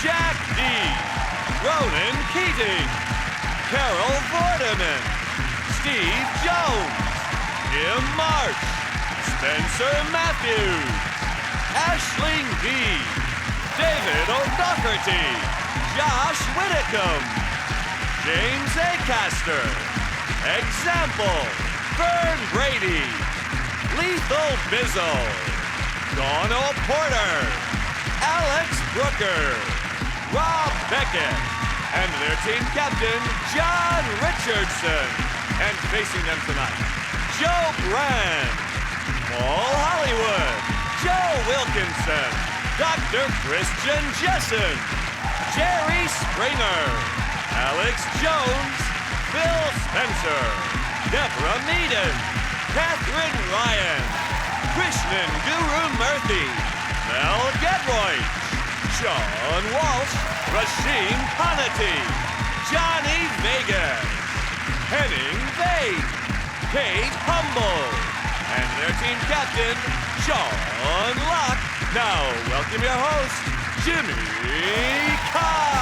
Jack D, Ronan Keating, Carol Vorderman, Steve Jones, Kym Marsh, Spencer Matthews, Aisling V, David O'Doherty, Josh Widdicombe, James Acaster, Example, Vern Brady, Lethal Bizzle, Dawn O'Porter, Alex Brooker, Rob Beckett, and their team captain, John Richardson. And facing them tonight, Joe Brand, Paul Hollywood, Joe Wilkinson, Dr. Christian Jessen, Jerry Springer, Alex Jones, Phil Spencer, Deborah Meaden, Catherine Ryan, Krishnan Guru Murthy, Mel Gedroych, Sean Walsh, Rasheen Panati, Johnny Vegas, Henning Bay, Kate Humble, and their team captain, Sean Locke. Now, welcome your host, Jimmy Carr.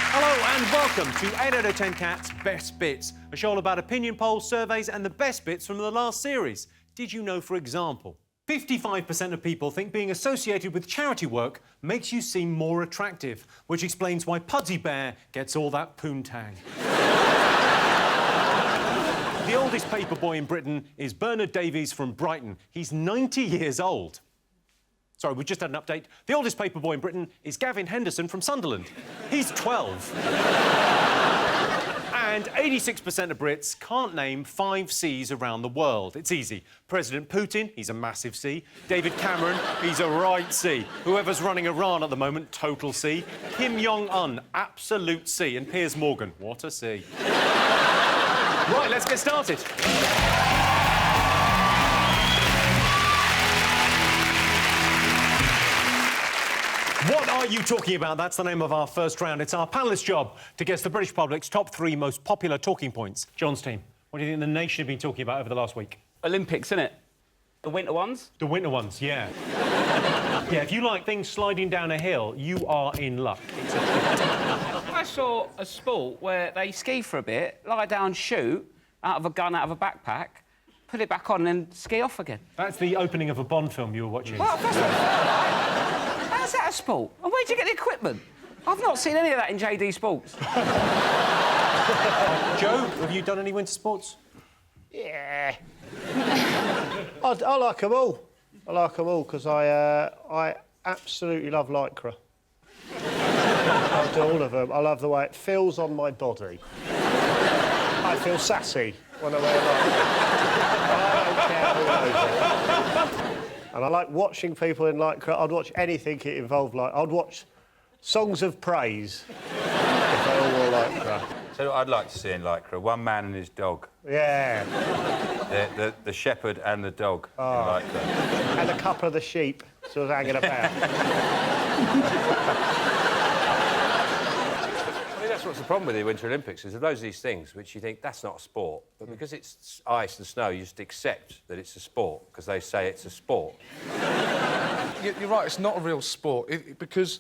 Hello and welcome to 8 out of 10 Cats Best Bits, a show all about opinion polls, surveys and the best bits from the last series. Did you know, for example, 55% of people think being associated with charity work makes you seem more attractive, which explains why Pudsey Bear gets all that poontang. The oldest paper boy in Britain is Bernard Davies from Brighton. He's 90 years old. Sorry, we just had an update. The oldest paper boy in Britain is Gavin Henderson from Sunderland. He's 12. And 86% of Brits can't name 5 Cs around the world. It's easy. President Putin, he's a massive C. David Cameron, he's a right C. Whoever's running Iran at the moment, total C. Kim Jong-un, absolute C. And Piers Morgan, what a C. Right, let's get started. What are you talking about? That's the name of our first round. It's our panellist's job to guess the British public's top 3 most popular talking points. John's team, what do you think the nation have been talking about over the last week? Olympics, innit? The winter ones? The winter ones, yeah. Yeah, if you like things sliding down a hill, you are in luck. It's a I saw a sport where they ski for a bit, lie down, shoot, out of a gun, out of a backpack, put it back on and then ski off again. That's the opening of a Bond film you were watching. Well, that's not fair, right? How's that a sport? And where'd you get the equipment? I've not seen any of that in JD Sports. Joe, have you done any winter sports? Yeah. I like them all. I like them all because I absolutely love Lycra. I do all of them. I love the way it feels on my body. I feel sassy when I wear Lycra. I don't care who knows it. And I like watching people in Lycra. I'd watch anything it involved like. I'd watch songs of praise if they all wore Lycra. So I'd like to see in Lycra, one man and his dog. Yeah. The shepherd and the dog in Lycra. And a couple of the sheep sort of hanging about. I mean, that's what's the problem with the Winter Olympics, is there are loads of these things which you think, that's not a sport, but because it's ice and snow, you just accept that it's a sport, because they say it's a sport. You're right, it's not a real sport, because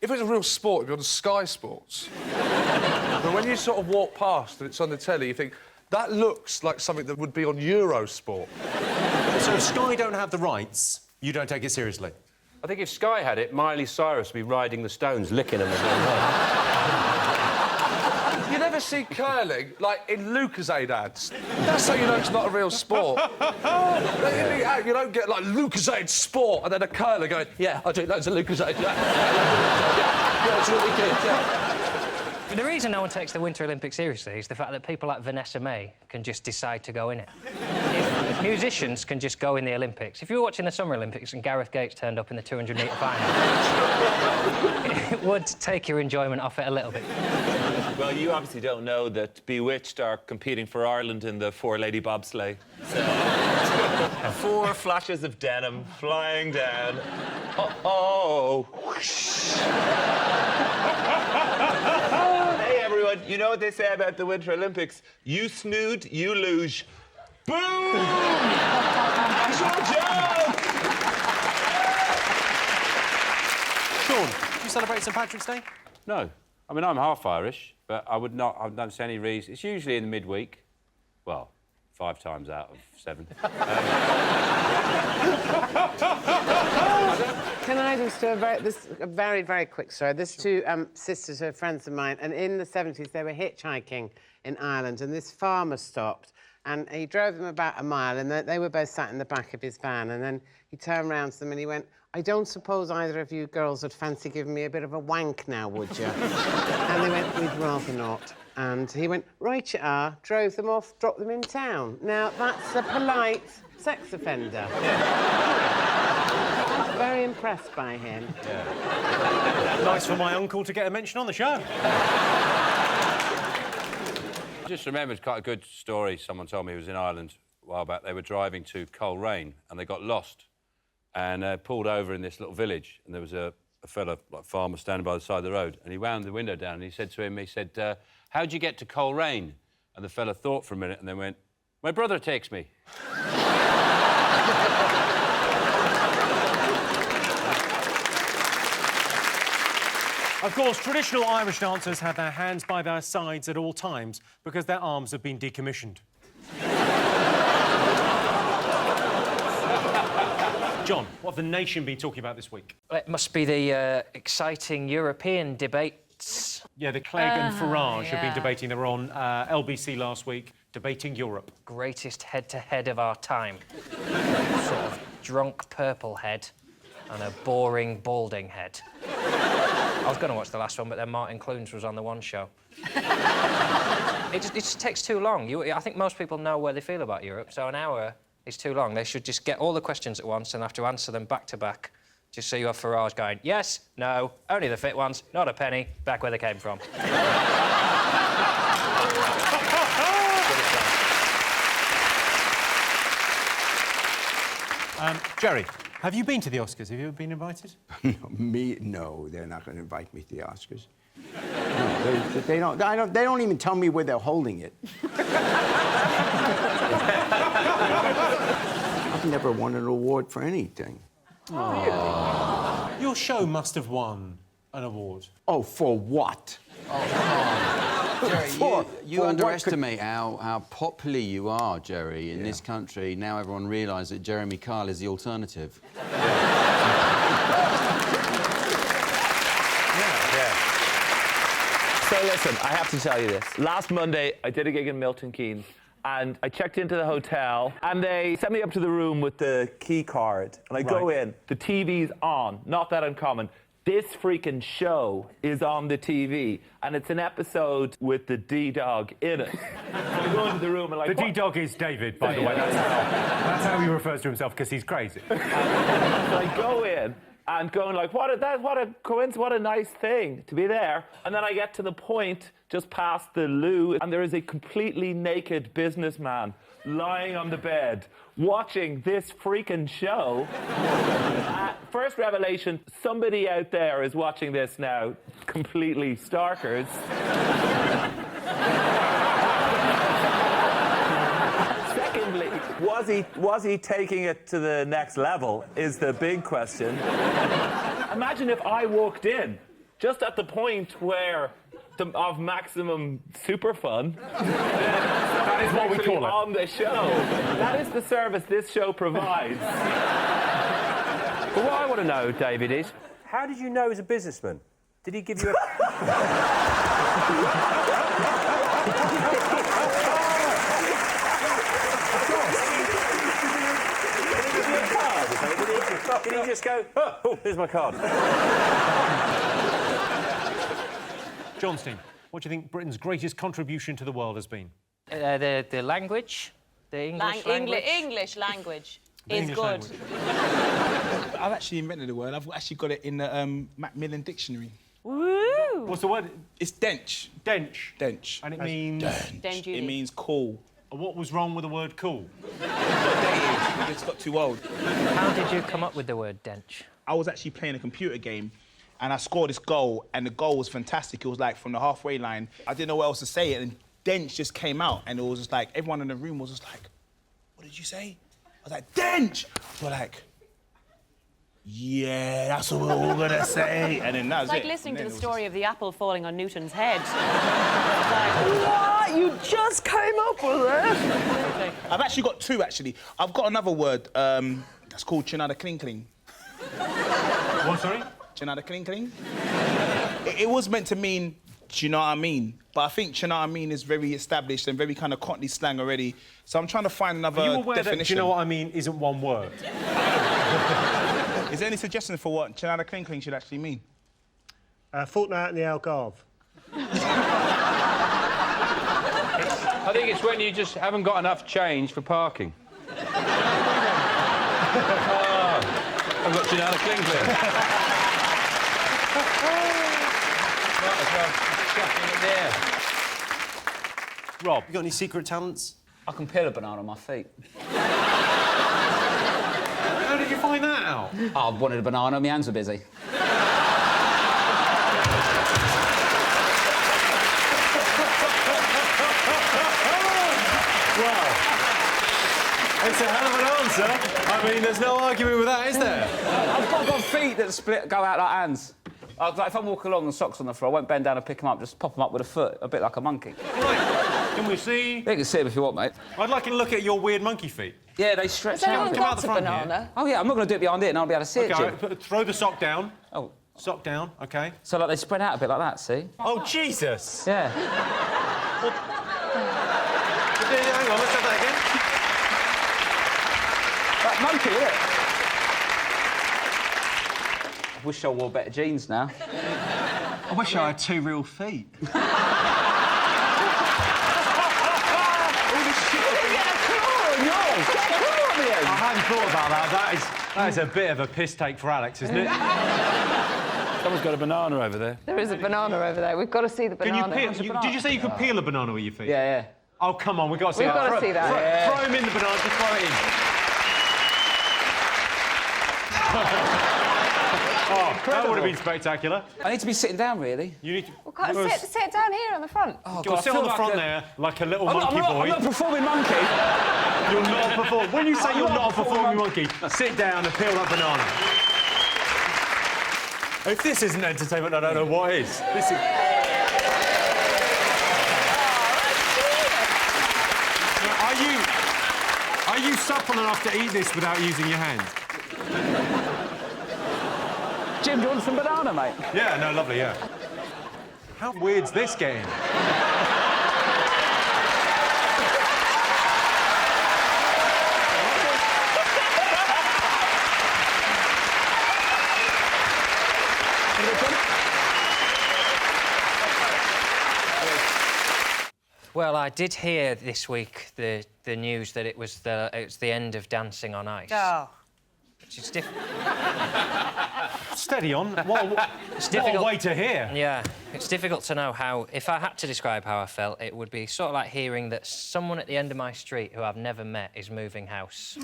if it was a real sport, it'd be on Sky Sports. But when you sort of walk past and it's on the telly, you think, that looks like something that would be on Eurosport. So if Sky don't have the rights, you don't take it seriously? I think if Sky had it, Miley Cyrus would be riding the Stones, licking them as well. You never see curling, like, in Lucozade ads. That's how you know it's not a real sport. You don't get, like, Lucozade Sport, and then a curler going, yeah, I do loads of Lucozade. Yeah, it's really good, yeah. The reason no one takes the Winter Olympics seriously is the fact that people like Vanessa May can just decide to go in it. If musicians can just go in the Olympics. If you were watching the Summer Olympics and Gareth Gates turned up in the 200-metre final, it would take your enjoyment off it a little bit. Well, you obviously don't know that Bewitched are competing for Ireland in the 4-lady bobsleigh. So... 4 flashes of denim flying down. Oh, Hey, everyone, you know what they say about the Winter Olympics? You snood, you luge. Boom! That's your job! Sean, do you celebrate St Patrick's Day? No. I mean, I'm half Irish, but I don't see any reason. It's usually in the midweek. Well, 5 times out of 7. Can I just do a very, very quick story? There's 2 sisters who are friends of mine, and in the 70s they were hitchhiking in Ireland, and this farmer stopped, and he drove them about a mile, and they were both sat in the back of his van, and then he turned round to them and he went, "I don't suppose either of you girls would fancy giving me a bit of a wank now, would you?" And they went, "We'd rather not." And he went, "Right you are," drove them off, dropped them in town. Now, that's a polite sex offender. I was very impressed by him. Yeah. Nice for my uncle to get a mention on the show. I just remembered quite a good story someone told me. Who was in Ireland a while back. They were driving to Coleraine and they got lost and pulled over in this little village, and there was a fella, like farmer, standing by the side of the road, and he wound the window down and he said to him, "How'd you get to Coleraine?" And the fella thought for a minute and then went, "My brother takes me." Of course, traditional Irish dancers have their hands by their sides at all times because their arms have been decommissioned. John, what have the nation been talking about this week? It must be the exciting European debates. Yeah, the Clegg and Farage have been debating. They were on LBC last week, debating Europe. Greatest head-to-head of our time. Sort of drunk purple head and a boring balding head. I was going to watch the last one, but then Martin Clunes was on the One Show. It just takes too long. I think most people know where they feel about Europe, so an hour is too long. They should just get all the questions at once and have to answer them back to back, just so you have Farage going, yes, no, only the fit ones, not a penny, back where they came from. Jerry, have you been to the Oscars? Have you ever been invited? No, they're not going to invite me to the Oscars. No, they don't even tell me where they're holding it. I've never won an award for anything. Oh. Your show must have won an award. Oh, for what? Oh, come on. Jerry, you underestimate how popular you are, Jerry, in this country. Now everyone realises that Jeremy Kyle is the alternative. So listen, I have to tell you this. Last Monday, I did a gig in Milton Keynes, and I checked into the hotel, and they sent me up to the room with the key card. And I go in, the TV's on, not that uncommon. This freaking show is on the TV, and it's an episode with the D-Dog in it. So I go into the room and like... The D-Dog is David, by the way. That's how he refers to himself, because he's crazy. So I go in, and going like, what a coincidence, what a nice thing to be there. And then I get to the point just past the loo, and there is a completely naked businessman lying on the bed watching this freaking show. First revelation, somebody out there is watching this now, completely starkers. Secondly, was he taking it to the next level is the big question. Imagine if I walked in just at the point where of maximum super fun. That is what we call it. On the show. That is the service this show provides. But what I want to know, David, is how did you know he was a businessman? Did he give you a... Did he just go, oh, here's my card? Johnstein, what do you think Britain's greatest contribution to the world has been? The language, the English language. English language is English good. language. I've actually invented the word. I've actually got it in the Macmillan Dictionary. Woo! What's the word? It's dench. Dench. Dench. And it means... Dench. It means cool. And what was wrong with the word cool? Dated. It's got too old. How did you come up with the word dench? I was actually playing a computer game, and I scored this goal, and the goal was fantastic. It was like from the halfway line. I didn't know what else to say, and dench just came out, and it was just like everyone in the room was just like, "What did you say?" I was like, "Dench." We're like, yeah, that's what we're all gonna say. And then that's It's like it. listening to And the then story of the apple falling on Newton's head. What? You just came up with it? I've actually got two, actually. I've got another word that's called chinada cling cling. What, sorry? Chinada cling cling. It was meant to mean, do you know what I mean? But I think, do you know what I mean, is very established and very kind of Cockney slang already. So I'm trying to find another Are you aware definition. that, do you know what I mean, isn't one word? Is there any suggestions for what chinada cling cling should actually mean? Fortnight in the Algarve. I think it's when you just haven't got enough change for parking. I've got Chinada cling cling. Might as well chuck it in there. Rob, you got any secret talents? I can peel a banana on my feet. How did you find that out? I wanted a banana, my hands were busy. Well, it's a hell of an answer. I mean, there's no arguing with that, is there? I've got feet that go out like hands. Like if I'm walking along and socks on the floor, I won't bend down and pick them up, just pop them up with a foot, a bit like a monkey. Right. Can we see? You can see them if you want, mate. I'd like to look at your weird monkey feet. Yeah, they stretch Has out. anyone a bit. got a banana? Oh, yeah, I'm not going to do it behind it and I'll be able to see it, Jim. Okay, throw the sock down. Oh. Sock down, OK. So, like, they spread out a bit like that, see? Oh, Jesus! Yeah. Hang on, let's have that again. That monkey, isn't it? I wish I wore better jeans now. I wish I had two real feet. I hadn't thought about that. That is a bit of a piss take for Alex, isn't it? Someone's got a banana over there. There is a banana over there. We've got to see the Can banana. you peel? Did you say you could peel a banana with your feet? Yeah, yeah. Oh, come on, we've got to see We've that. got to see that. Throw him in the banana, just throw it in. Oh, that would have been spectacular. I need to be sitting down, really. You need to... Well, can't sit down here on the front. Oh, Go sit on the front there, like a little monkey boy. I'm not a performing monkey. You're not a performing... When you say you're not a performing monkey, sit down and peel that banana. If this isn't entertainment, I don't know what is. This is... Are you supple enough to eat this without using your hands? Jim, do you want some banana, mate? Yeah, no, lovely, yeah. How weird's this getting? Well, I did hear this week the news that it's the end of Dancing on Ice. Oh. Which is different. Steady on. What a way to hear. Yeah, it's difficult to know how... If I had to describe how I felt, it would be sort of like hearing that someone at the end of my street who I've never met is moving house.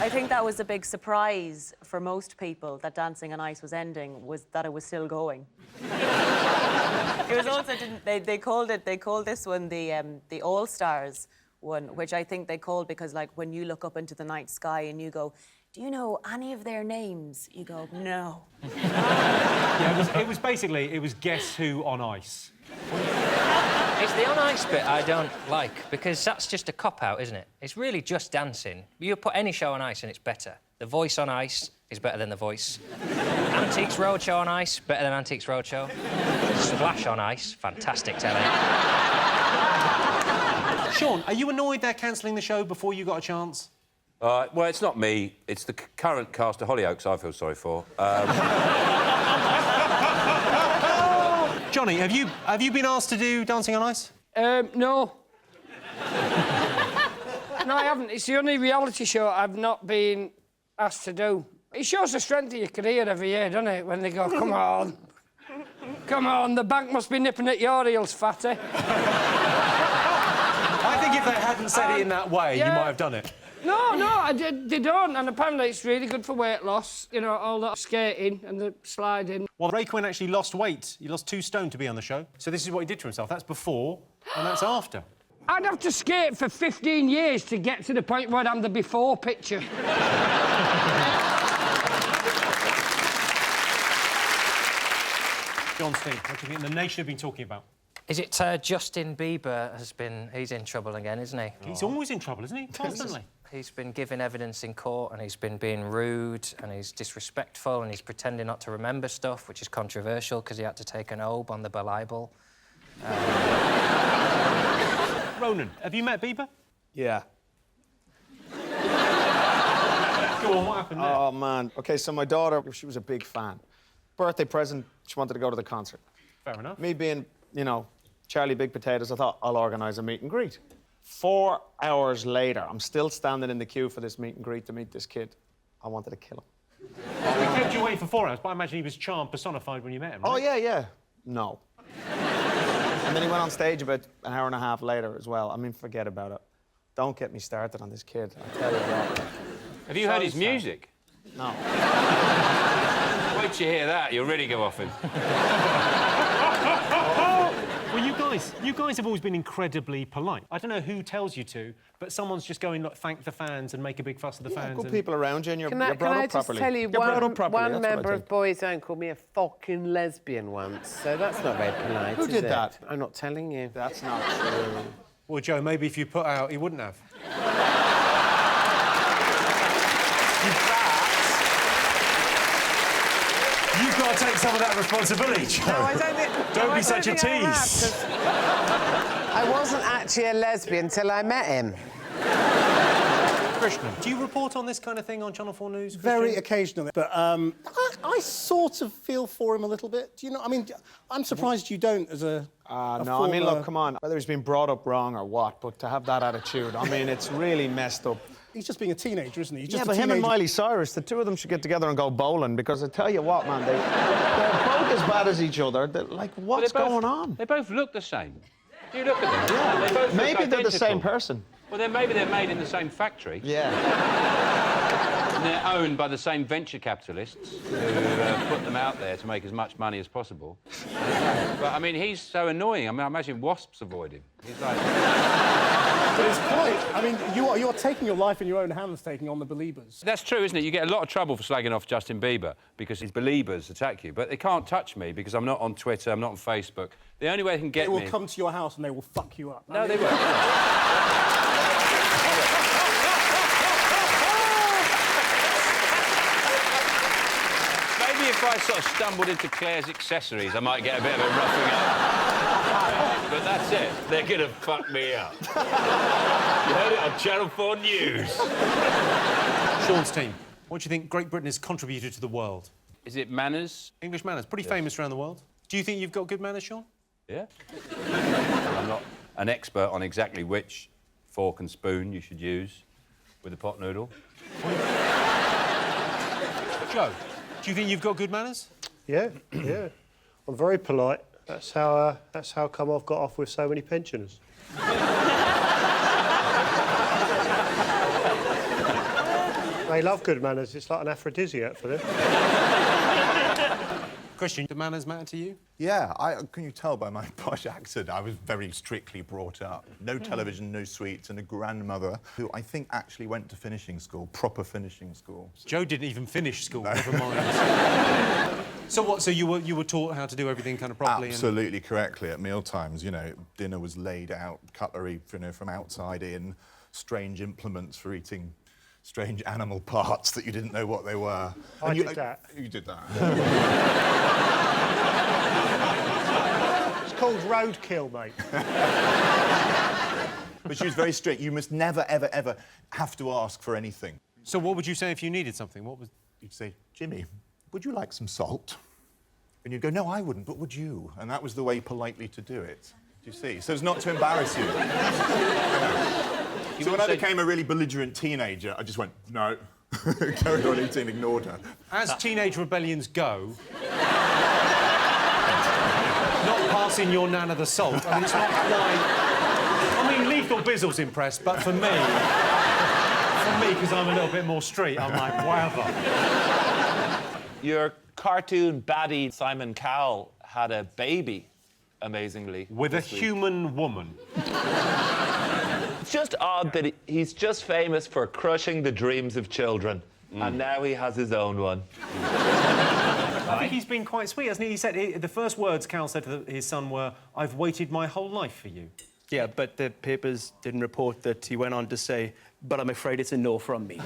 I think that was a big surprise for most people that Dancing on Ice was ending, was that it was still going. It was also they called this one the All Stars one, which I think they called because, like, when you look up into the night sky and you go, do you know any of their names? You go, no. Yeah, it was basically Guess Who on Ice. It's the on ice bit I don't like, because that's just a cop-out, isn't it? It's really just dancing. You put any show on ice and it's better. The Voice on ice is better than The Voice. Antiques Roadshow on ice, better than Antiques Roadshow. Splash on ice, fantastic telly. Sean, are you annoyed they're cancelling the show before you got a chance? Well, it's not me. It's the current cast of Hollyoaks I feel sorry for. Johnny, have you been asked to do Dancing on Ice? No. No, I haven't. It's the only reality show I've not been asked to do. It shows the strength of your career every year, doesn't it? When they go, come on. Come on, the bank must be nipping at your heels, fatty. I think if they hadn't said it in that way, you might have done it. No, they don't, and apparently it's really good for weight loss, you know, all that skating and the sliding. Well, Ray Quinn actually lost weight. He lost 2 stone to be on the show. So this is what he did to himself. That's before, and that's after. I'd have to skate for 15 years to get to the point where I'm the before picture. John Steen, what do you think the nation have been talking about? Is it Justin Bieber he's in trouble again, isn't he? He's always in trouble, isn't he? Constantly. He's been giving evidence in court and he's been being rude and he's disrespectful and he's pretending not to remember stuff, which is controversial because he had to take an oath on the Bible. Ronan, have you met Bieber? Yeah. Go on, what happened there? Oh, man. OK, so my daughter, she was a big fan. Birthday present, she wanted to go to the concert. Fair enough. Me being, you know, Charlie Big Potatoes, I thought I'll organise a meet and greet. 4 hours later, I'm still standing in the queue for this meet and greet to meet this kid. I wanted to kill him. He kept you waiting for 4 hours, but I imagine he was charm personified when you met him, right? Oh, yeah. No. And then he went on stage about an hour and a half later as well. I mean, forget about it. Don't get me started on this kid, I tell you what. Have you heard his music? No. Wait till you hear that, you'll really go off him. Well, you guys have always been incredibly polite. I don't know who tells you to, but someone's just going, like, thank the fans and make a big fuss of the fans. Good people around you and you're brought up Can I just properly. tell you, You're brought up properly, one member of Boys Own called me a fucking lesbian once, so that's not very polite, Who did that? I'm not telling you. That's not true. Well, Joe, maybe if you put out, he wouldn't have. You've got to take some of that responsibility, Joe. No, I don't think... Don't be such a tease. I wasn't actually a lesbian till I met him. Krishna, do you report on this kind of thing on Channel 4 News? Very occasionally, but I sort of feel for him a little bit. Do you know? I mean, I'm surprised you don't as a no, I mean, look, come on. Whether he's been brought up wrong or what, but to have that attitude, I mean, it's really messed up. He's just being a teenager, isn't he? He's Yeah, just but a him and teenager. Miley Cyrus, the two of them should get together and go bowling, because I tell you what, man, they're both as bad as each other. They're like, what's going on? They both look the same. Do you look at them? Yeah. They both look Maybe they're the identical. same person. Well, then maybe they're made in the same factory. Yeah. And they're owned by the same venture capitalists who put them out there to make as much money as possible. But, I mean, he's so annoying. I mean, I imagine wasps avoid him. He's like... But it's quite... I mean, you're taking your life in your own hands, taking on the Beliebers. That's true, isn't it? You get a lot of trouble for slagging off Justin Bieber because his Beliebers attack you. But they can't touch me because I'm not on Twitter, I'm not on Facebook. The only way they can get me... They will come to your house and they will fuck you up. No, they won't. Maybe if I sort of stumbled into Claire's accessories, I might get a bit of a roughing up. But that's it. They're gonna fuck me up. You heard it on Channel 4 News. Sean's team, what do you think Great Britain has contributed to the world? Is it manners? English manners, pretty famous around the world. Do you think you've got good manners, Sean? Yeah. I'm not an expert on exactly which fork and spoon you should use with a pot noodle. Joe, do you think you've got good manners? Yeah. I'm very polite. That's how come I've got off with so many pensioners. They love good manners. It's like an aphrodisiac for them. Christian, do manners matter to you? Yeah, can you tell by my posh accent, I was very strictly brought up. No television, no sweets, and a grandmother who I think actually went to finishing school, proper finishing school. Joe didn't even finish school, never mind. So what, so you were taught how to do everything kind of properly? Absolutely correctly at mealtimes, you know, dinner was laid out, cutlery, you know, from outside in, strange implements for eating strange animal parts that you didn't know what they were. I did that. You did that. It's called roadkill, mate. But she was very strict. You must never, ever, ever have to ask for anything. So what would you say if you needed something? What would... You'd say, Jimmy, would you like some salt? And you'd go, no, I wouldn't, but would you? And that was the way politely to do it. Do you see? So as not to embarrass you. So when I became a really belligerent teenager, I just went, no. Carried on eating, ignored her. As teenage rebellions go, not passing your nana the salt, I mean, it's not quite... I mean, Lethal Bizzle's impressed, but for me, because I'm a little bit more street, I'm like, whatever. Your cartoon baddie, Simon Cowell, had a baby, amazingly. With a human woman. It's just odd that he's just famous for crushing the dreams of children, and now he has his own one. I think he's been quite sweet, hasn't he? He said the first words Cal said to his son were, "I've waited my whole life for you." Yeah, but the papers didn't report that. He went on to say, "But I'm afraid it's a no from me."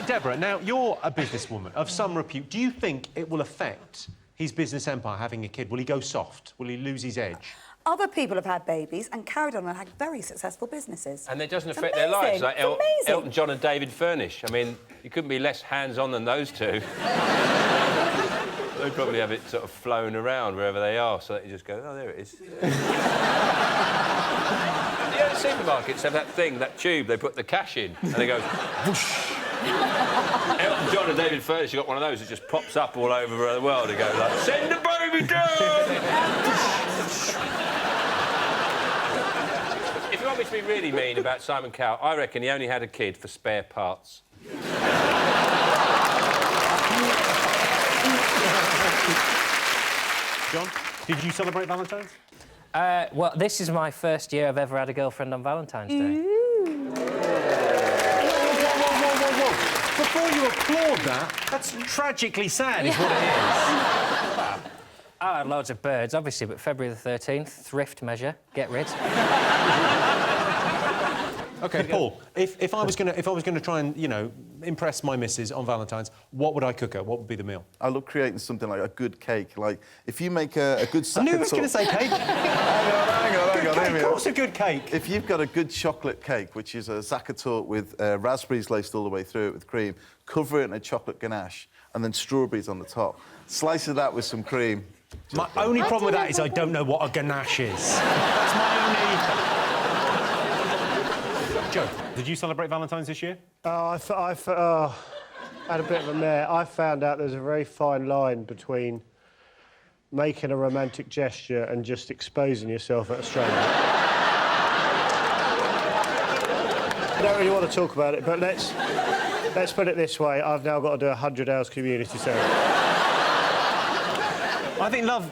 Deborah, now, you're a businesswoman of some repute. Do you think it will affect his business empire, having a kid? Will he go soft? Will he lose his edge? Other people have had babies and carried on and had very successful businesses. And it doesn't It's affect their lives. amazing. Like It's amazing. Elton John and David Furnish. I mean, you couldn't be less hands-on than those two. They probably have it sort of flown around wherever they are, so that you just go, oh, there it is. Yeah, the supermarkets have that thing, that tube, they put the cash in, and they go, whoosh. Elton John and David Furnish have got one of those that just pops up all over the world and goes like, send the baby down! If you want me to be really mean about Simon Cowell, I reckon he only had a kid for spare parts. John, did you celebrate Valentine's? Well, this is my first year I've ever had a girlfriend on Valentine's Day. Before you applaud that, that's tragically sad, is what it is. I had loads of birds, obviously, but February the 13th, thrift measure, get rid. OK, Paul, if I was gonna try and, you know, impress my missus on Valentine's, what would I cook her? What would be the meal? I love creating something like a good cake. Like, if you make a good Saga... I knew he was going to say cake. hang on. Good cake, of course a good cake. If you've got a good chocolate cake, which is a Saga torte with raspberries laced all the way through it with cream, cover it in a chocolate ganache, and then strawberries on the top. Slice of that with some cream. My only problem with that is I don't know what a ganache is. That's my only... Joe, did you celebrate Valentine's this year? I had a bit of a mare. I found out there's a very fine line between making a romantic gesture and just exposing yourself at a stranger. I don't really want to talk about it, but let's put it this way. I've now got to do 100 hours community service. I think love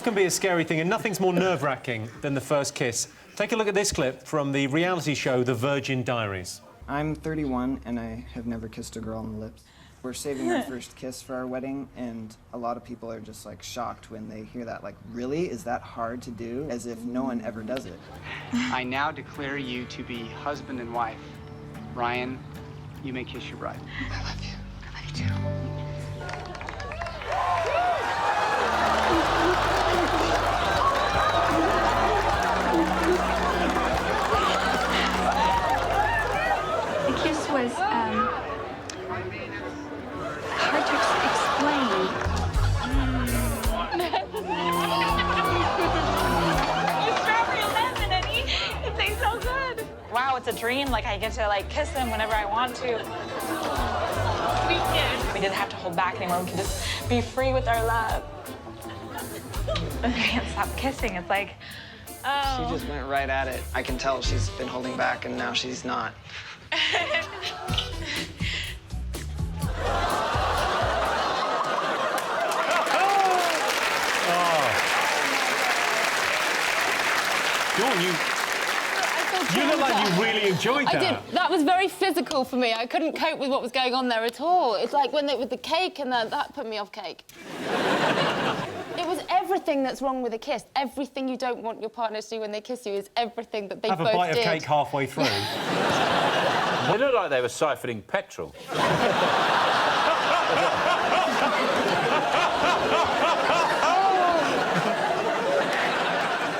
can be a scary thing, and nothing's more nerve-wracking than the first kiss. Take a look at this clip from the reality show The Virgin Diaries. I'm 31 and I have never kissed a girl on the lips. We're saving our first kiss for our wedding, and a lot of people are just like shocked when they hear that. Like, really? Is that hard to do? As if no one ever does it. I now declare you to be husband and wife. Ryan, you may kiss your bride. I love you. I love you too. The kiss was, hard to explain. Strawberry lemon, it tastes so good. Wow, it's a dream. Like, I get to, like, kiss him whenever I want to. We didn't have to hold back anymore. We could just be free with our love. I can't stop kissing. It's like, oh. She just went right at it. I can tell she's been holding back, and now she's not. Dawn, you look like you really enjoyed that. I did. That was very physical for me. I couldn't cope with what was going on there at all. It's like with the cake, and that put me off cake. It was everything that's wrong with a kiss. Everything you don't want your partner to do when they kiss you is everything that they both did. Have a bite of cake halfway through. They looked like they were siphoning petrol.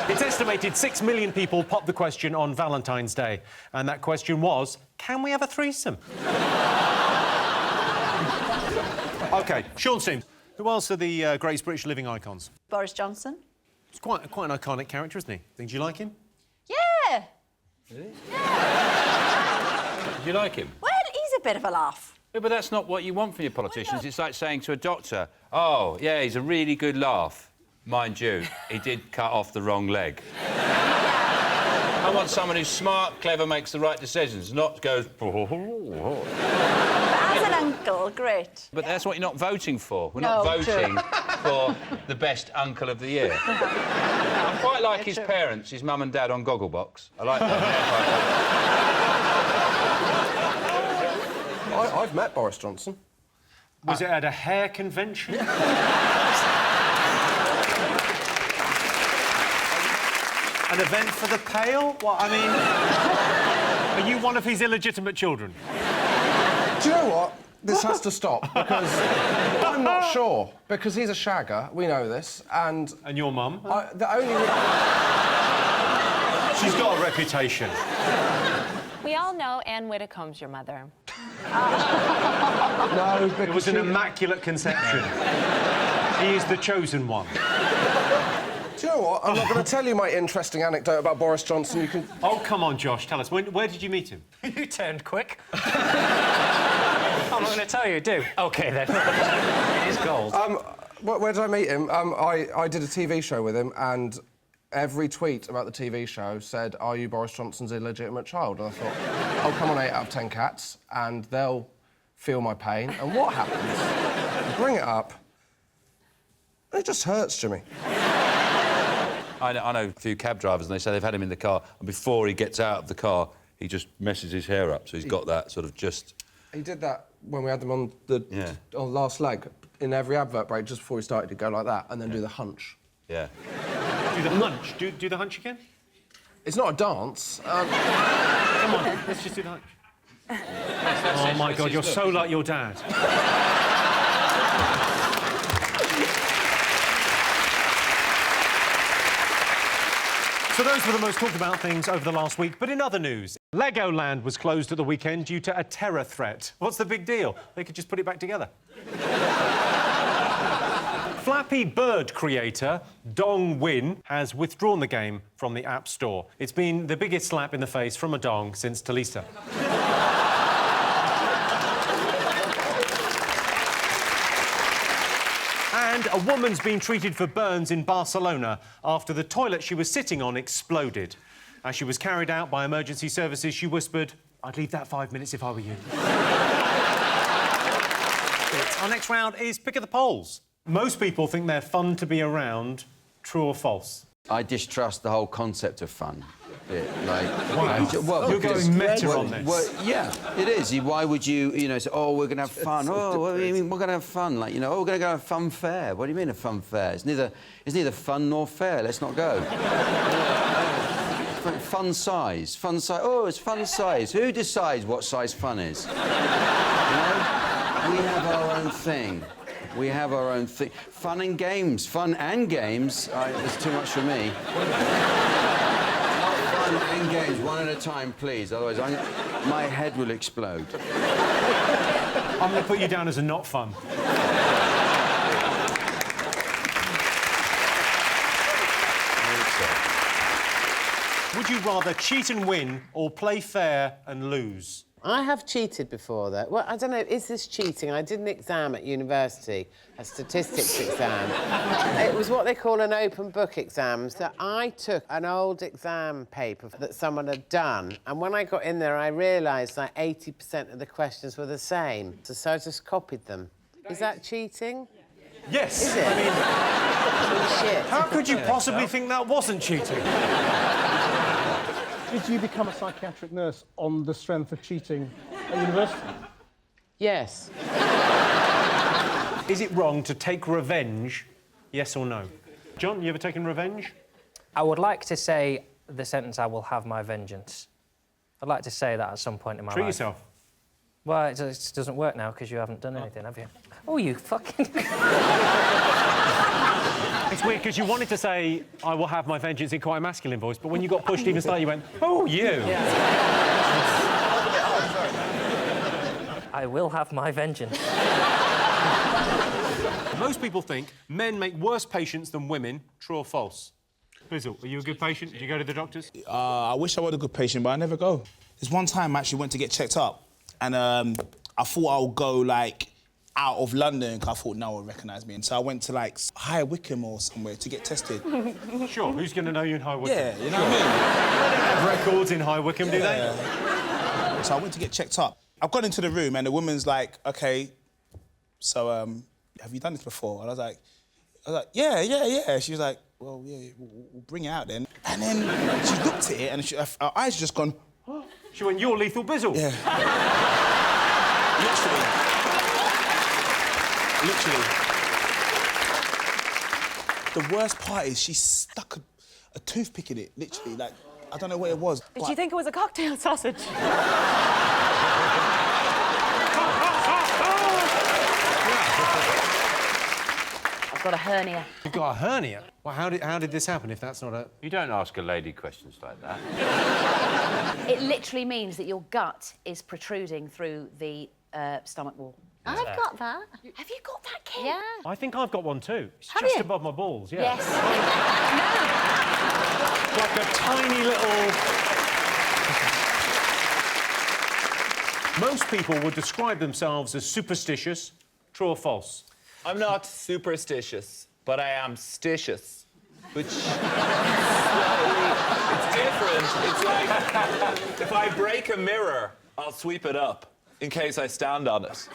It's estimated 6 million people popped the question on Valentine's Day, and that question was, can we have a threesome? OK, Sean Sims. Who else are the greatest British living icons? Boris Johnson. He's quite an iconic character, isn't he? Do you like him? Yeah. Really? Do you like him? Well, he's a bit of a laugh. Yeah, but that's not what you want from your politicians. It's like saying to a doctor, oh, yeah, he's a really good laugh. Mind you, he did cut off the wrong leg. I want someone who's smart, clever, makes the right decisions, not goes... But as an uncle, great. But that's what you're not voting for. We're No, not voting true. for the best uncle of the year. I quite like his parents, his mum and dad on Gogglebox. I like that. I've met Boris Johnson. Was it at a hair convention? An event for the pale? What, I mean... Are you one of his illegitimate children? Do you know what? This has to stop, because I'm not sure. Because he's a shagger, we know this, and... And your mum? The only... She's got a reputation. We all know Anne Widdicombe's your mother. No, because it was an immaculate conception. He is the chosen one. Do you know what? I'm not going to tell you my interesting anecdote about Boris Johnson. You can... Oh, come on, Josh, tell us. Where did you meet him? You turned quick. I'm not going to tell you, do? OK, then. It is gold. Where did I meet him? I did a TV show with him, and every tweet about the TV show said, "Are you Boris Johnson's illegitimate child?" And I thought, I'll come on 8 out of 10 cats, and they'll feel my pain. And what happens? You bring it up, and it just hurts, Jimmy. I know a few cab drivers, and they say they've had him in the car, and before he gets out of the car, he just messes his hair up, so he's got that sort of just... He did that when we had them on the last leg. In every advert break, just before he started, he'd go like that, and then do the hunch. Yeah. Do the hunch. Do the hunch again? It's not a dance. Come on, let's just do the hunch. Oh, my God, you're so like your dad. So those were the most talked about things over the last week. But in other news, Legoland was closed at the weekend due to a terror threat. What's the big deal? They could just put it back together. Flappy Bird creator Dong Win has withdrawn the game from the App Store. It's been the biggest slap in the face from a dong since Talisa. And a woman's been treated for burns in Barcelona after the toilet she was sitting on exploded. As she was carried out by emergency services, she whispered, "I'd leave that 5 minutes if I were you." Our next round is Pick of the Polls. Most people think they're fun to be around. True or false? I distrust the whole concept of fun. Like, wow. You're going meta on this. Well, yeah, it is. Why would you, say, "Oh, we're going to have fun"? Oh, what do you mean we're going to have fun? Like, "Oh, we're going to go to a fun fair." What do you mean a fun fair? It's neither fun nor fair. Let's not go. Fun size. Fun size. Oh, it's fun size. Who decides what size fun is? We have our own thing. We have our own thing. Fun and games. Fun and games. It's too much for me. Fun and games, one at a time, please. Otherwise, my head will explode. I'm going to put you down as a not fun. Would you rather cheat and win or play fair and lose? I have cheated before, though. Well, I don't know, is this cheating? I did an exam at university, a statistics exam. It was what they call an open book exam. So I took an old exam paper that someone had done, and when I got in there, I realised like 80% of the questions were the same. So I just copied them. Is that cheating? Yes. Is it? I mean... Shit. How could you possibly think that wasn't cheating? Did you become a psychiatric nurse on the strength of cheating at university? Yes. Is it wrong to take revenge, yes or no? John, you ever taken revenge? I would like to say the sentence, "I will have my vengeance." I'd like to say that at some point in my life. Treat yourself. Well, it doesn't work now because you haven't done anything, have you? Oh, you fucking... It's weird because you wanted to say, "I will have my vengeance" in quite a masculine voice, but when you got pushed even slightly, you went, "Oh, you." Yeah. I will have my vengeance. Most people think men make worse patients than women. True or false? Bizzle, are you a good patient? Do you go to the doctors? I wish I was a good patient, but I never go. There's one time I actually went to get checked up, and I thought I would go, like, out of London, because I thought no one would recognise me. And so I went to, like, High Wycombe or somewhere to get tested. Sure, who's going to know you in High Wycombe? Yeah, you know what I mean? They have records in High Wycombe, do they? So I went to get checked up. I've gone into the room and the woman's like, "OK, so have you done this before?" And I was like, yeah. She was like, "Well, yeah, we'll bring it out then." And then she looked at it and her eyes just gone... She went, "You're Lethal Bizzle." Yeah. Literally. The worst part is she stuck a toothpick in it, literally. Like, I don't know what it was. Did you think it was a cocktail sausage? I've got a hernia. You've got a hernia? Well, how did this happen if that's not a... You don't ask a lady questions like that. It literally means that your gut is protruding through the stomach wall. I've got that. Have you got that, Kym? Yeah. I think I've got one too. It's Have just you? above my balls, yeah. Yes. Like a tiny little... Most people would describe themselves as superstitious. True or false? I'm not superstitious, but I am stitious, which it's different. It's like if I break a mirror, I'll sweep it up in case I stand on it.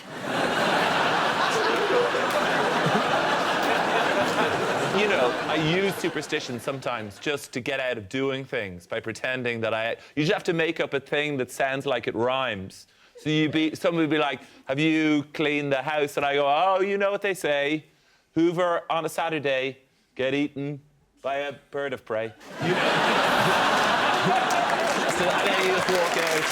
You know, I use superstition sometimes just to get out of doing things by pretending that you just have to make up a thing that sounds like it rhymes. So someone would be like, have you cleaned the house? And I go, oh, you know what they say. Hoover on a Saturday, get eaten by a bird of prey. You know? So then you just walk out.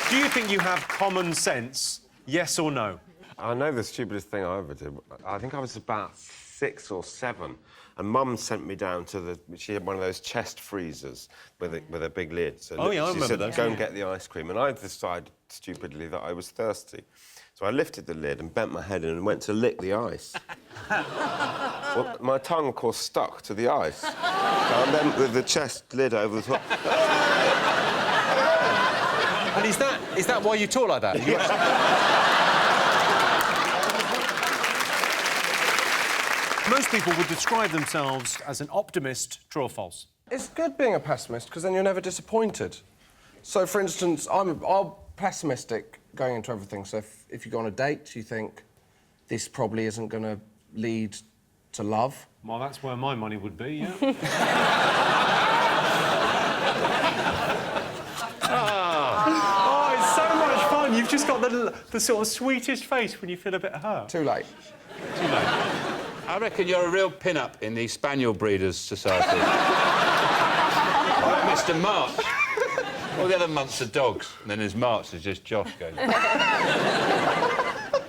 Do you think you have common sense, yes or no? I know the stupidest thing I ever did. I think I was about 6 or 7, and Mum sent me down to she had one of those chest freezers with a big lid. So oh, yeah, I she remember said, those. go and get the ice cream, and I decided stupidly that I was thirsty. So I lifted the lid and bent my head in and went to lick the ice. Well, my tongue, of course, stuck to the ice. And then with the chest lid over the top... And is that why you talk like that? Most people would describe themselves as an optimist. True or false? It's good being a pessimist because then you're never disappointed. So, for instance, I'm pessimistic going into everything. So if you go on a date, you think this probably isn't going to lead to love. Well, that's where my money would be, yeah. Oh, it's so much fun. You've just got the sort of sweetest face when you feel a bit hurt. Too late. Too late. I reckon you're a real pin-up in the Spaniel Breeders' Society. Like Mr. March. All the other months are dogs, and then there's March, there's just Josh going...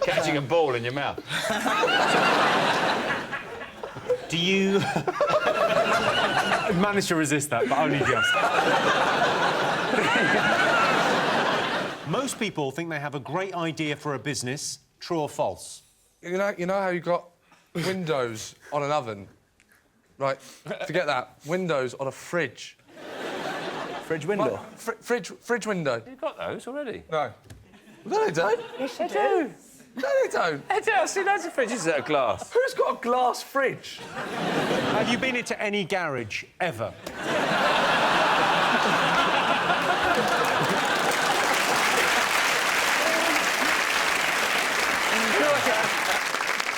catching a ball in your mouth. Do you... manage to resist that, but only just. Most people think they have a great idea for a business. True or false? You know how you got windows on an oven? Right, forget that. Windows on a fridge. Fridge window? Fridge window. You've got those already? No. No, they don't. Yes, they do. No, they don't. They do. I've seen loads of fridges that are glass. Who's got a glass fridge? Have you been into any garage, ever?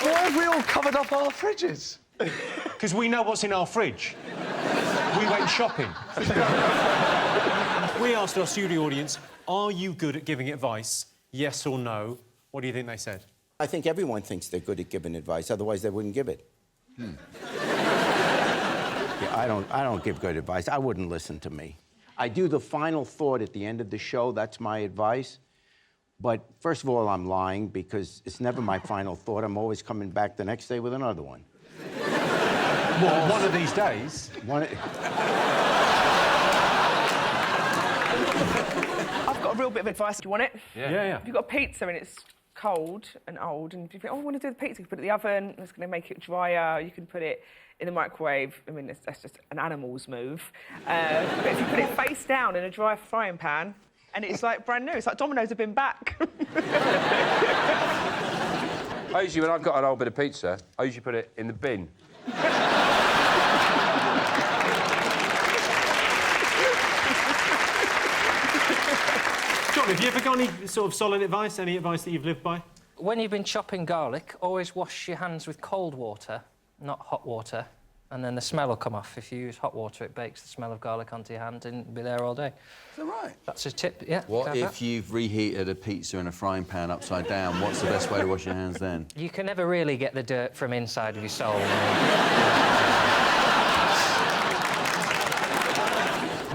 Why have we all covered up our fridges? Because we know what's in our fridge. We went shopping. We asked our studio audience, are you good at giving advice? Yes or no? What do you think they said? I think everyone thinks they're good at giving advice, otherwise they wouldn't give it. Yeah, I don't give good advice. I wouldn't listen to me. I do the final thought at the end of the show. That's my advice. But first of all, I'm lying because it's never my final thought. I'm always coming back the next day with another one. Well, one of these days. I've got a real bit of advice. Do you want it? Yeah. If you've got a pizza and it's cold and old, and you think, oh, I want to do the pizza, you can put it in the oven, it's going to make it drier, you can put it in the microwave. I mean, that's just an animal's move. But if you put it face down in a dry frying pan, and it's like brand new, it's like Domino's have been back. I usually, when I've got an old bit of pizza, I usually put it in the bin. John, have you ever got any sort of solid advice, any advice that you've lived by? When you've been chopping garlic, always wash your hands with cold water, not hot water. and then the smell will come off. If you use hot water, it bakes the smell of garlic onto your hand and it'll be there all day. Is that right? That's a tip, yeah. What if you've reheated a pizza in a frying pan upside down? What's the best way to wash your hands then? You can never really get the dirt from inside of your soul.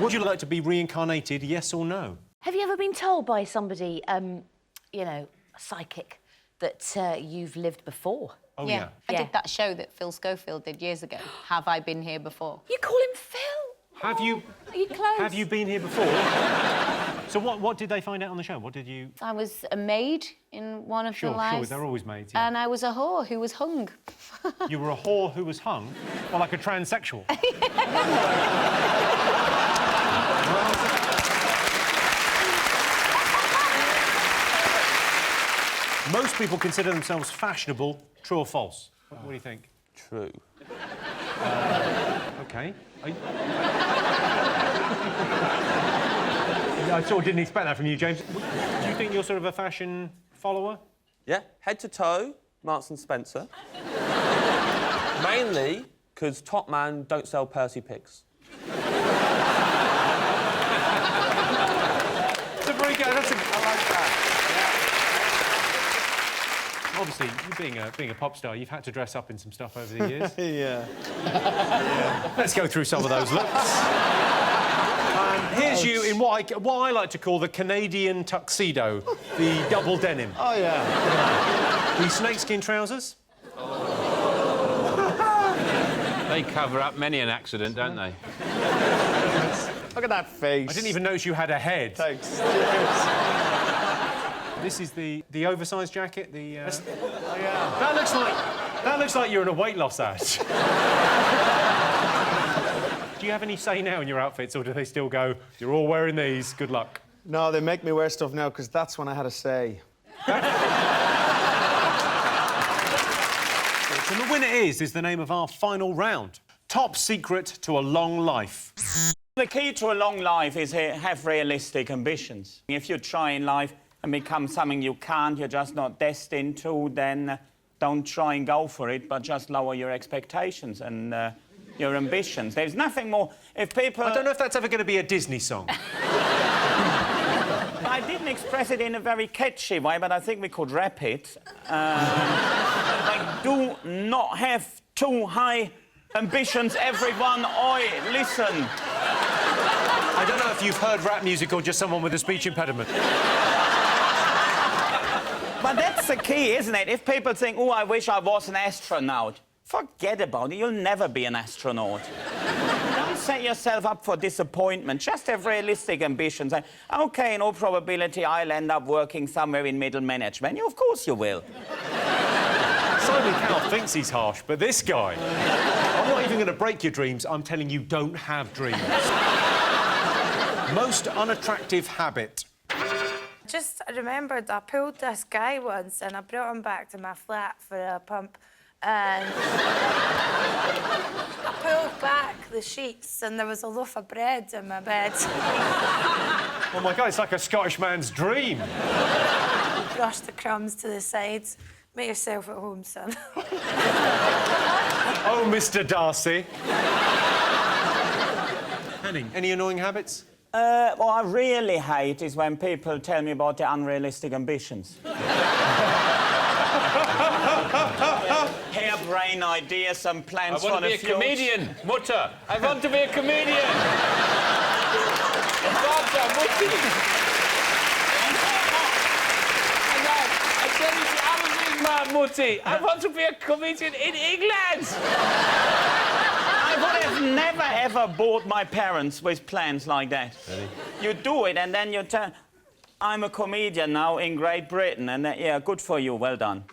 Would you like to be reincarnated, yes or no? Have you ever been told by somebody, you know, a psychic, that you've lived before? Oh, yeah. I did that show that Phil Schofield did years ago. Have I been here before? You call him Phil? Have you... Are you close? Have you been here before? So what did they find out on the show? What did you... I was a maid in one of the lives. Sure, they're always maids, yeah. And I was a whore who was hung. You were a whore who was hung? Or like a transsexual? Most people consider themselves fashionable. True or false? What do you think? True. OK. I sort of didn't expect that from you, James. Do you think you're sort of a fashion follower? Yeah, head to toe, Marks and Spencer. Mainly because Top Man don't sell Percy pigs. That's a very good... I like that. Obviously, you being a pop star, you've had to dress up in some stuff over the years. Yeah. Let's go through some of those looks. Here's you in what I like to call the Canadian tuxedo, the double denim. Oh, yeah. The snakeskin trousers. They cover up many an accident, don't they? Look at that face. I didn't even notice you had a head. Thanks. This is the oversized jacket. The Oh, yeah. that looks like you're in a weight loss ad. Do you have any say now in your outfits, or do they still go, you're all wearing these, good luck? No, they make me wear stuff now because that's when I had a say. And the winner is the name of our final round. Top secret to a long life. The key to a long life is to have realistic ambitions. If you try in life and become something you can't, you're just not destined to, then don't try and go for it, but just lower your expectations and your ambitions. There's nothing more... If people... I don't know if that's ever going to be a Disney song. I didn't express it in a very catchy way, but I think we could rap it. Like, do not have too high ambitions, everyone. Oi, listen. I don't know if you've heard rap music or just someone with a speech impediment. But that's the key, isn't it? If people think, oh, I wish I was an astronaut, forget about it. You'll never be an astronaut. Don't set yourself up for disappointment. Just have realistic ambitions. OK, in all probability, I'll end up working somewhere in middle management. Of course you will. Simon Cowell thinks he's harsh, but this guy... I'm not even going to break your dreams. I'm telling you, don't have dreams. Most unattractive habit. Just remembered I pulled this guy once and I brought him back to my flat for a pump and I pulled back the sheets and there was a loaf of bread in my bed. Oh, my God, it's like a Scottish man's dream. Brush the crumbs to the sides. Make yourself at home, son. Oh, Mr. Darcy. Henning, any annoying habits? What I really hate is when people tell me about their unrealistic ambitions. Harebrained ideas and plans for the future. I want to be a comedian, Mutter. I want to be a comedian. Mutti. I want to be a comedian in England. I would have never, ever bored my parents with plans like that. Really? You do it, and then you tell... I'm a comedian now in Great Britain, and then, yeah, good for you, well done.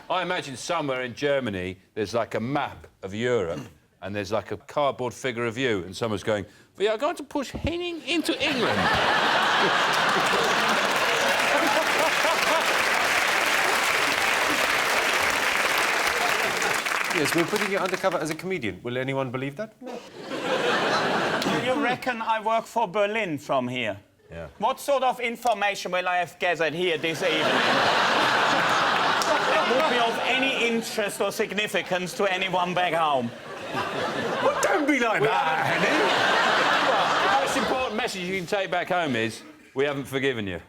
I imagine somewhere in Germany there's like a map of Europe, and there's like a cardboard figure of you, and someone's going, we are going to push Henning into England. Yes, we're putting you undercover as a comedian. Will anyone believe that? No. You reckon I work for Berlin from here? Yeah. What sort of information will I have gathered here this evening? That would be of any interest or significance to anyone back home. Well, don't be like that, Henny. The most important message you can take back home is, we haven't forgiven you.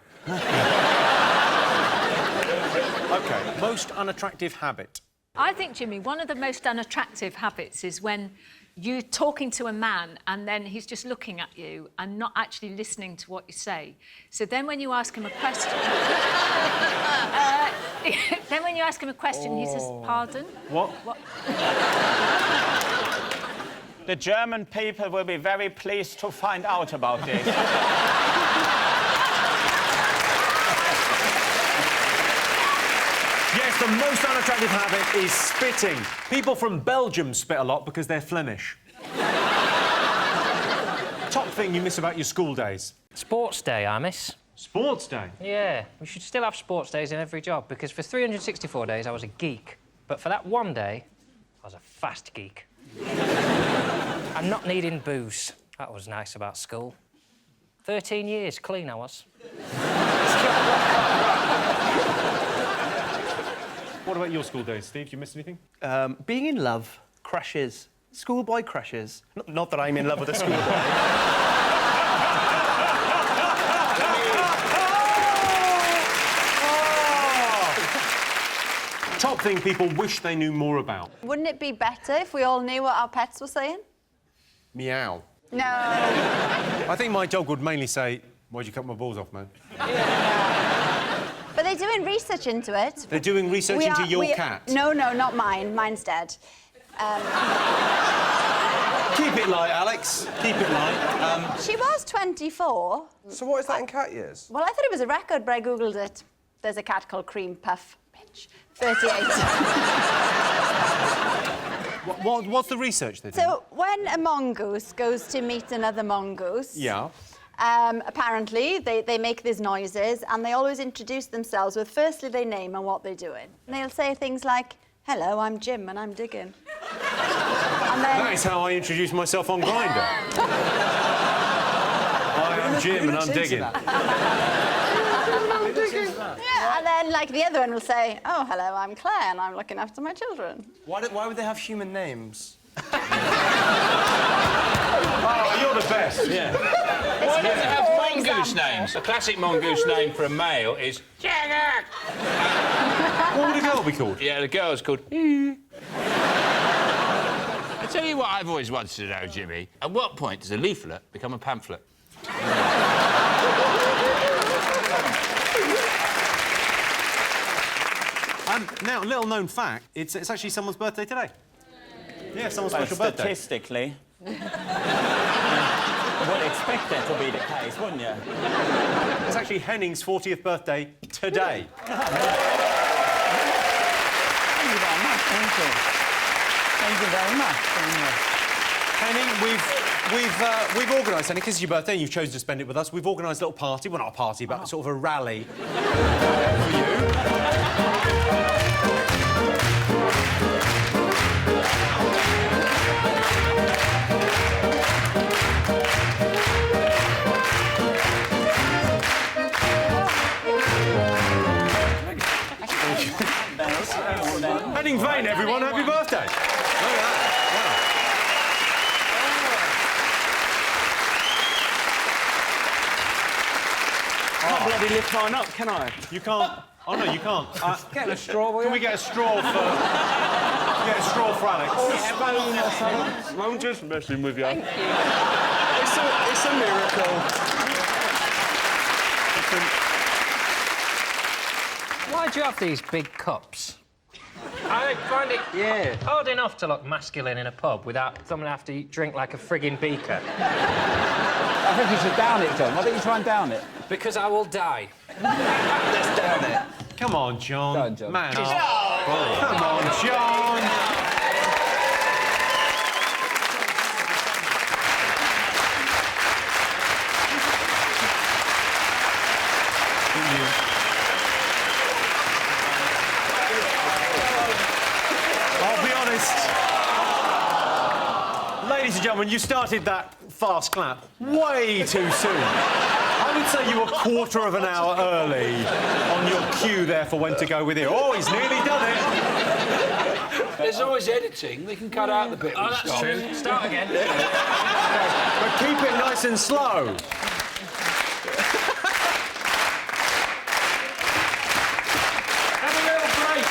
OK, most unattractive habit. I think, Jimmy, one of the most unattractive habits is when you're talking to a man and then he's just looking at you and not actually listening to what you say. So then when you ask him a question... then when you ask him a question, he says, pardon? What? The German people will be very pleased to find out about this. Yes, the most unattractive habit is spitting. People from Belgium spit a lot because they're Flemish. Top thing you miss about your school days? Sports day, I miss. Sports day? Yeah, we should still have sports days in every job, because for 364 days I was a geek. But for that one day, I was a fast geek. And not needing booze. That was nice about school. 13 years clean I was. What about your school days, Steve? Do you miss anything? Being in love, crushes, schoolboy crushes. Not that I'm in love with a schoolboy. Top thing people wish they knew more about? Wouldn't it be better if we all knew what our pets were saying? Meow. No. I think my dog would mainly say, why'd you cut my balls off, man? But they're doing research into it. They're doing research into your cat? No, not mine. Mine's dead. Keep it light, Alex. Keep it light. She was 24. So what is that in cat years? Well, I thought it was a record, but I Googled it. There's a cat called Cream Puff. Bitch. 38. What's the research they do? So, when a mongoose goes to meet another mongoose... Yeah. Apparently, they make these noises, and they always introduce themselves with firstly their name and what they're doing. And they'll say things like, hello, I'm Jim, and I'm digging. And then... That is how I introduce myself on Grindr. Hi, I'm Jim, and I'm digging. Yeah, and then, like, the other one will say, oh, hello, I'm Claire, and I'm looking after my children. Why would they have human names? Oh, you're the best. Yeah. Why don't they have mongoose names? A classic mongoose name for a male is Jagger. What would a girl be called? Yeah, the girl's called... I tell you what I've always wanted to know, Jimmy. At what point does a leaflet become a pamphlet? Now, little known fact, it's actually someone's birthday today. Yeah, someone's special birthday. Statistically... you would expect that to be the case, wouldn't you? It's actually Henning's 40th birthday today. Thank you very much, thank you. Thank you very much. Henning, we've organised, Henning, because it's your birthday and you've chosen to spend it with us, we've organised a little party. Well, not a party, but sort of a rally for you. Henning Vane, everyone, happy birthday. Look at that. I can't bloody lift mine up, can I? You can't. Oh, no, you can't. Get a straw, will you? Can we get a straw for... Get a straw for Alex. I'm just messing with you. Thank you. It's a miracle. Why do you have these big cups? I find it hard enough to look masculine in a pub without someone have to drink like a frigging beaker. I think you should down it, John. Why don't you try and down it? Because I will die. Let's down it. Come on, John. Go on, John. Man up. Come on, John. I'll be honest. Ladies and gentlemen, you started that fast clap way too soon. I would say you were a quarter of an hour early on your cue there for when to go with it. Oh, he's nearly done it. There's always editing. They can cut out the bit. Oh, that's true. Start again. But keep it nice and slow. Have a little break.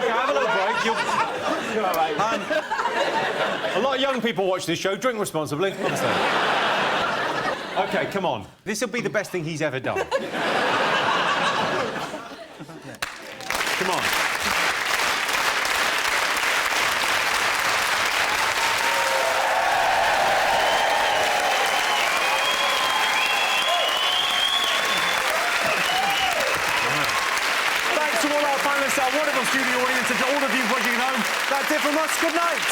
Have a little break. A lot of young people watch this show. Drink responsibly. Honestly. OK, come on. This will be the best thing he's ever done. Come on. Thanks to all our panellists, our wonderful studio audience, and to all of you watching at home. That's it from us. Good night.